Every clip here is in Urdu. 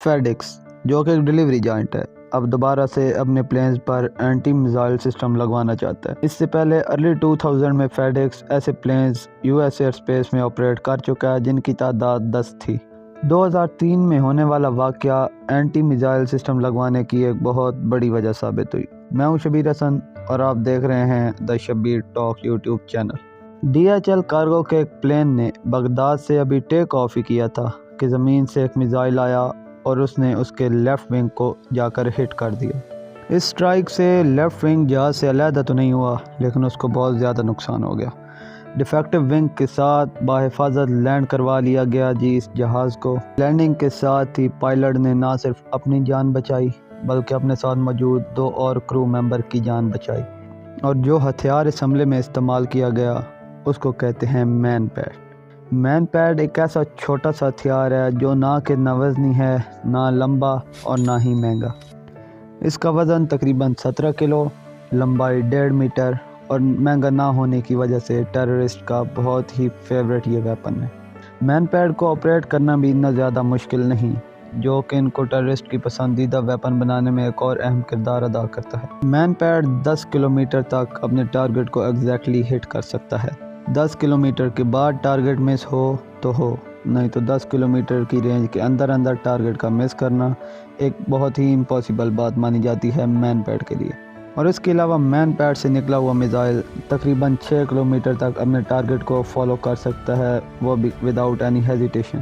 FedEx جو کہ ایک ڈیلیوری جائنٹ ہے اب دوبارہ سے اپنے پلینز پر اینٹی میزائل سسٹم لگوانا چاہتا ہے۔ اس سے پہلے ارلی 2000 میں FedEx ایسے پلینز US ایئر اسپیس میں آپریٹ کر چکا ہے جن کی تعداد 10 تھی۔ 2003 میں ہونے والا واقعہ اینٹی میزائل سسٹم لگوانے کی ایک بہت بڑی وجہ ثابت ہوئی۔ میں ہوں شبیر حسن اور آپ دیکھ رہے ہیں the Shabbir talk YouTube channel. DHL cargo کے ایک پلین نے بغداد سے ابھی ٹیک آف ہی کیا تھا کہ زمین سے ایک میزائل آیا اور اس نے اس کے لیفٹ ونگ کو جا کر ہٹ کر دیا۔ اس سٹرائک سے لیفٹ ونگ جہاز سے علیحدہ تو نہیں ہوا لیکن اس کو بہت زیادہ نقصان ہو گیا۔ ڈیفیکٹو ونگ کے ساتھ بحفاظت لینڈ کروا لیا گیا اس جہاز کو۔ لینڈنگ کے ساتھ ہی پائلٹ نے نہ صرف اپنی جان بچائی بلکہ اپنے ساتھ موجود 2 اور کرو ممبر کی جان بچائی، اور جو ہتھیار اس حملے میں استعمال کیا گیا اس کو کہتے ہیں مین پیڈ۔ مین پیڈ ایک ایسا چھوٹا سا ہتھیار ہے جو نہ کہ نہ وزنی ہے، نہ لمبا اور نہ ہی مہنگا۔ اس کا وزن تقریباً 17 کلو، لمبائی 1.5 میٹر اور مہنگا نہ ہونے کی وجہ سے ٹیررسٹ کا بہت ہی فیوریٹ یہ ویپن ہے۔ مین پیڈ کو آپریٹ کرنا بھی اتنا زیادہ مشکل نہیں، جو کہ ان کو ٹیررسٹ کی پسندیدہ ویپن بنانے میں ایک اور اہم کردار ادا کرتا ہے۔ مین پیڈ 10 کلومیٹر تک اپنے ٹارگٹ کو ایگزیکٹلی ہٹ کر سکتا ہے۔ 10 کلومیٹر کے بعد ٹارگٹ مس ہو تو ہو، نہیں تو 10 کلومیٹر کی رینج کے اندر ٹارگٹ کا مس کرنا ایک بہت ہی امپاسبل بات مانی جاتی ہے مین پیڈ کے لیے۔ اور اس کے علاوہ مین پیڈ سے نکلا ہوا میزائل تقریباً 6 کلومیٹر تک اپنے ٹارگٹ کو فالو کر سکتا ہے، وہ بھی وداؤٹ اینی ہیزیٹیشن۔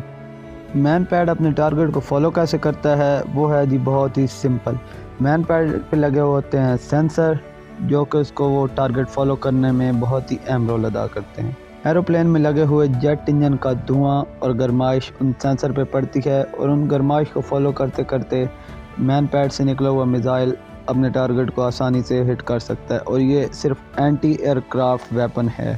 مین پیڈ اپنے ٹارگٹ کو فالو کیسے کرتا ہے وہ ہے بہت ہی سمپل۔ مین پیڈ پہ لگے ہوتے ہیں سینسر جو کہ اس کو وہ ٹارگٹ فالو کرنے میں بہت ہی اہم رول ادا کرتے ہیں۔ ایروپلین میں لگے ہوئے جیٹ انجن کا دھواں اور گرمائش ان سینسر پہ پڑتی ہے اور ان گرمائش کو فالو کرتے کرتے مین پیڈ سے نکلا ہوا میزائل اپنے ٹارگٹ کو آسانی سے ہٹ کر سکتا ہے، اور یہ صرف اینٹی ایئر کرافٹ ویپن ہے۔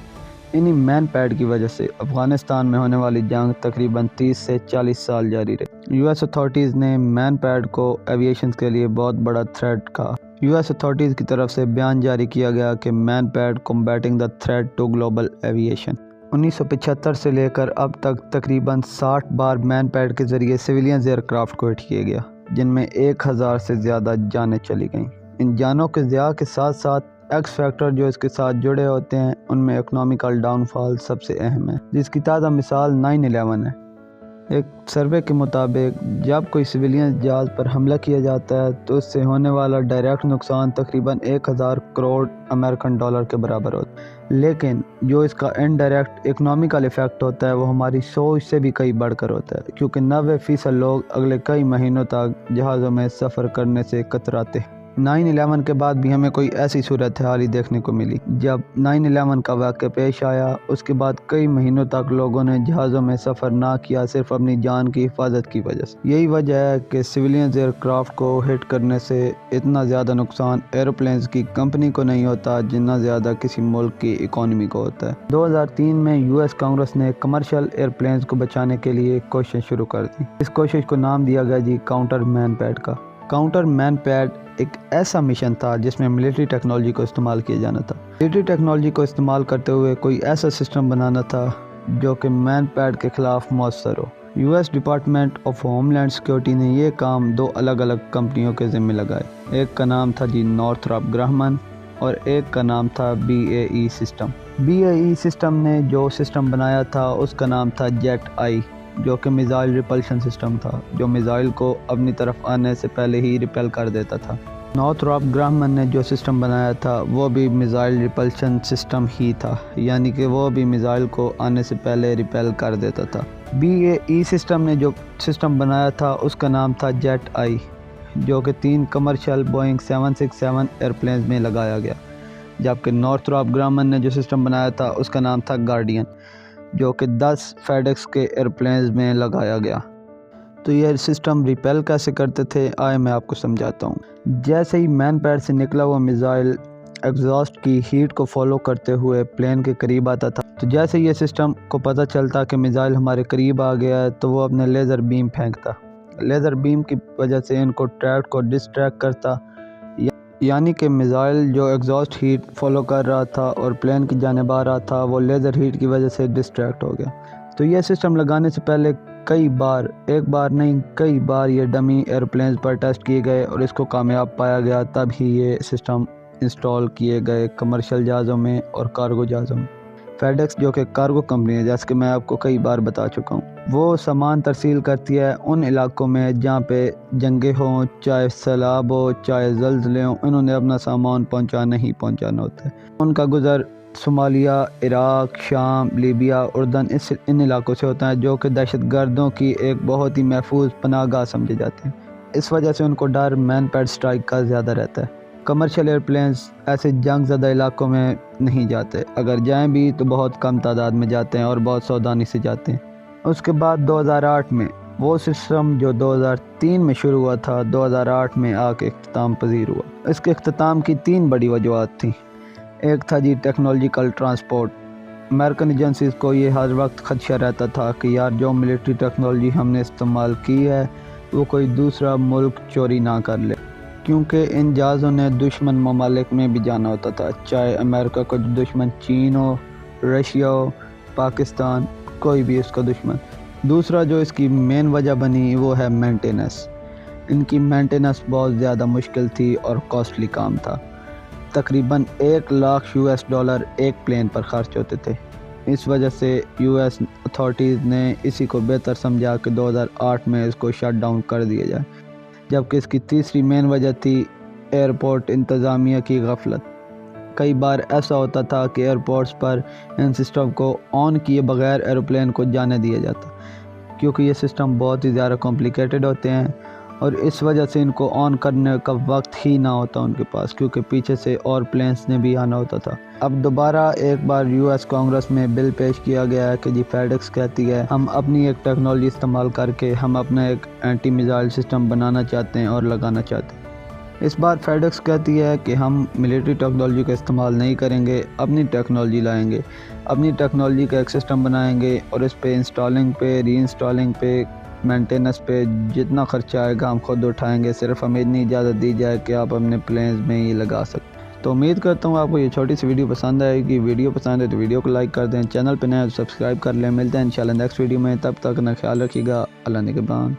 انہی مین پیڈ کی وجہ سے افغانستان میں ہونے والی جنگ تقریباً 30 سے 40 سال جاری رہی۔ US اتھارٹیز نے مین پیڈ کو ایویشن کے لیے بہت بڑا تھریٹ کہا۔ US اتھارٹیز کی طرف سے بیان جاری کیا گیا کہ man pad combating the threat to global aviation. 1975 سے لے کر اب تک تقریباً 60 بار مین پیڈ کے ذریعے سویلینز ایئر کرافٹ کو ہٹ کیا گیا، جن میں 1000 سے زیادہ جانیں چلی گئیں۔ ان جانوں کے ضیاع کے ساتھ ساتھ ایکس فیکٹر جو اس کے ساتھ جڑے ہوتے ہیں ان میں اکنامیکل ڈاؤن فال سب سے اہم ہے، جس کی تازہ مثال 9/11 ہے۔ ایک سروے کے مطابق جب کوئی سویلین جہاز پر حملہ کیا جاتا ہے تو اس سے ہونے والا ڈائریکٹ نقصان تقریباً 1000 کروڑ امریکن ڈالر کے برابر ہوتا ہے، لیکن جو اس کا انڈائریکٹ اکنامیکل ایفیکٹ ہوتا ہے وہ ہماری سوچ سے بھی کئی بڑھ کر ہوتا ہے، کیونکہ 90% لوگ اگلے کئی مہینوں تک جہازوں میں سفر کرنے سے کتراتے ہیں۔ 9/11 کے بعد بھی ہمیں کوئی ایسی صورتحال ہی دیکھنے کو ملی۔ جب 9/11 کا واقعہ پیش آیا اس کے بعد کئی مہینوں تک لوگوں نے جہازوں میں سفر نہ کیا، صرف اپنی جان کی حفاظت کی وجہ سے۔ یہی وجہ ہے کہ سویلینز ایئر کرافٹ کو ہٹ کرنے سے اتنا زیادہ نقصان ایروپلینز کی کمپنی کو نہیں ہوتا جتنا زیادہ کسی ملک کی اکانومی کو ہوتا ہے۔ 2003 میں US کانگریس نے کمرشل ایئرپلینز کو بچانے کے لیے کوشش شروع کر دی۔ اس کوشش کو نام دیا گیا کاؤنٹر مین پیڈ کا۔ کاؤنٹر مین پیڈ ایک ایسا مشن تھا جس میں ملٹری ٹیکنالوجی کو استعمال کیا جانا تھا۔ ملٹری ٹیکنالوجی کو استعمال کرتے ہوئے کوئی ایسا سسٹم بنانا تھا جو کہ مین پیڈ کے خلاف مؤثر ہو۔ US department of homeland security نے یہ کام 2 الگ الگ کمپنیوں کے ذمہ لگائے۔ ایک کا نام تھا نارتھراپ گراہمن اور ایک کا نام تھا BAE سسٹم۔ BAE سسٹم نے جو سسٹم بنایا تھا اس کا نام تھا جیٹ آئی، جو کہ میزائل ریپلشن سسٹم تھا، جو میزائل کو اپنی طرف آنے سے پہلے ہی ریپیل کر دیتا تھا۔ نارتھراپ گراہمن نے جو سسٹم بنایا تھا وہ بھی میزائل ریپلشن سسٹم ہی تھا، یعنی کہ وہ بھی میزائل کو آنے سے پہلے ریپیل کر دیتا تھا۔ BAE سسٹم نے جو سسٹم بنایا تھا اس کا نام تھا جیٹ آئی، جو کہ 3 کمرشل بوئنگ 767 ایئرپلینز میں لگایا گیا، جبکہ نارتھراپ گراہمن نے جو سسٹم بنایا تھا اس کا نام تھا گارڈین، جو کہ 10 FedEx کے ایئرپلینز میں لگایا گیا۔ تو یہ سسٹم ریپیل کیسے کرتے تھے آئے میں آپ کو سمجھاتا ہوں۔ جیسے ہی مین پیڈ سے نکلا ہوا میزائل ایگزاسٹ کی ہیٹ کو فالو کرتے ہوئے پلین کے قریب آتا تھا، تو جیسے یہ سسٹم کو پتہ چلتا کہ میزائل ہمارے قریب آ گیا ہے تو وہ اپنے لیزر بیم پھینکتا۔ لیزر بیم کی وجہ سے ان کو ٹریک کو ڈسٹریکٹ کرتا، یعنی کہ میزائل جو ایگزاسٹ ہیٹ فالو کر رہا تھا اور پلین کی جانب آ رہا تھا وہ لیزر ہیٹ کی وجہ سے ڈسٹریکٹ ہو گیا۔ تو یہ سسٹم لگانے سے پہلے ایک بار نہیں کئی بار یہ ڈمی ایئرپلینز پر ٹیسٹ کیے گئے اور اس کو کامیاب پایا گیا، تب ہی یہ سسٹم انسٹال کیے گئے کمرشل جہازوں میں اور کارگو جہازوں میں۔ فیڈ ایکس جو کہ کارگو کمپنی ہے، جیسے کہ میں آپ کو کئی بار بتا چکا ہوں، وہ سامان ترسیل کرتی ہے ان علاقوں میں جہاں پہ جنگیں ہوں، چاہے سیلاب ہو، چاہے زلزلے ہوں، انہوں نے اپنا سامان پہنچانا ہوتا ہے۔ ان کا گزر صومالیہ، عراق، شام، لیبیا، اردن ان علاقوں سے ہوتا ہے، جو کہ دہشت گردوں کی ایک بہت ہی محفوظ پناہ گاہ سمجھے جاتے ہیں۔ اس وجہ سے ان کو ڈر مین پیڈ سٹرائک کا زیادہ رہتا ہے۔ کمرشل ایئرپلینز ایسے جنگ زدہ علاقوں میں نہیں جاتے، اگر جائیں بھی تو بہت کم تعداد میں جاتے ہیں اور بہت ساودانی سے جاتے ہیں۔ اس کے بعد 2008 میں وہ سسٹم جو 2003 میں شروع ہوا تھا، 2008 میں آ کے اختتام پذیر ہوا۔ اس کے اختتام کی 3 بڑی وجوہات تھیں۔ ایک تھا جی ٹیکنالوجیکل ٹرانسپورٹ۔ امریکن ایجنسیز کو یہ ہر وقت خدشہ رہتا تھا کہ یار جو ملٹری ٹیکنالوجی ہم نے استعمال کی ہے وہ کوئی دوسرا ملک چوری نہ کر لے، کیونکہ ان جہازوں نے دشمن ممالک میں بھی جانا ہوتا تھا، چاہے امریکہ کا دشمن چین ہو، رشیا ہو، پاکستان، کوئی بھی اس کا دشمن۔ دوسرا جو اس کی مین وجہ بنی وہ ہے مینٹیننس۔ ان کی مینٹیننس بہت زیادہ مشکل تھی اور کاسٹلی کام تھا۔ تقریباً $1,00,000 ایک پلین پر خرچ ہوتے تھے۔ اس وجہ سے US اتھارٹیز نے اسی کو بہتر سمجھا کہ 2008 میں اس کو شٹ ڈاؤن کر دیا جائے، جبکہ اس کی تیسری مین وجہ تھی ایئرپورٹ انتظامیہ کی غفلت۔ کئی بار ایسا ہوتا تھا کہ ایئرپورٹس پر ان سسٹم کو آن کیے بغیر ایروپلین کو جانے دیا جاتا، کیونکہ یہ سسٹم بہت ہی زیادہ کمپلیکیٹڈ ہوتے ہیں اور اس وجہ سے ان کو آن کرنے کا وقت ہی نہ ہوتا ان کے پاس، کیونکہ پیچھے سے اور پلینس نے بھی آنا ہوتا تھا۔ اب دوبارہ ایک بار US کانگریس میں بل پیش کیا گیا ہے کہ جی فیڈ ایکس کہتی ہے ہم اپنی ایک ٹیکنالوجی استعمال کر کے ہم اپنا ایک اینٹی میزائل سسٹم بنانا چاہتے ہیں اور لگانا چاہتے ہیں۔ اس بار فیڈ ایکس کہتی ہے کہ ہم ملٹری ٹیکنالوجی کا استعمال نہیں کریں گے، اپنی ٹیکنالوجی لائیں گے، اپنی ٹیکنالوجی کا ایک سسٹم بنائیں گے اور اس پہ انسٹالنگ پہ، ری انسٹالنگ پہ، مینٹیننس پہ جتنا خرچہ آئے گا ہم خود اٹھائیں گے، صرف ہمیں اتنی اجازت دی جائے کہ آپ اپنے پلینز میں یہ لگا سکیں۔ تو امید کرتا ہوں آپ کو یہ چھوٹی سی ویڈیو پسند آئے گی۔ ویڈیو پسند ہے تو ویڈیو کو لائک کر دیں، چینل پہ نئے تو سبسکرائب کر لیں۔ ملتے ہیں انشاءاللہ نیکسٹ ویڈیو میں، تب تک اپنا خیال رکھیے گا۔ اللہ نگہبان۔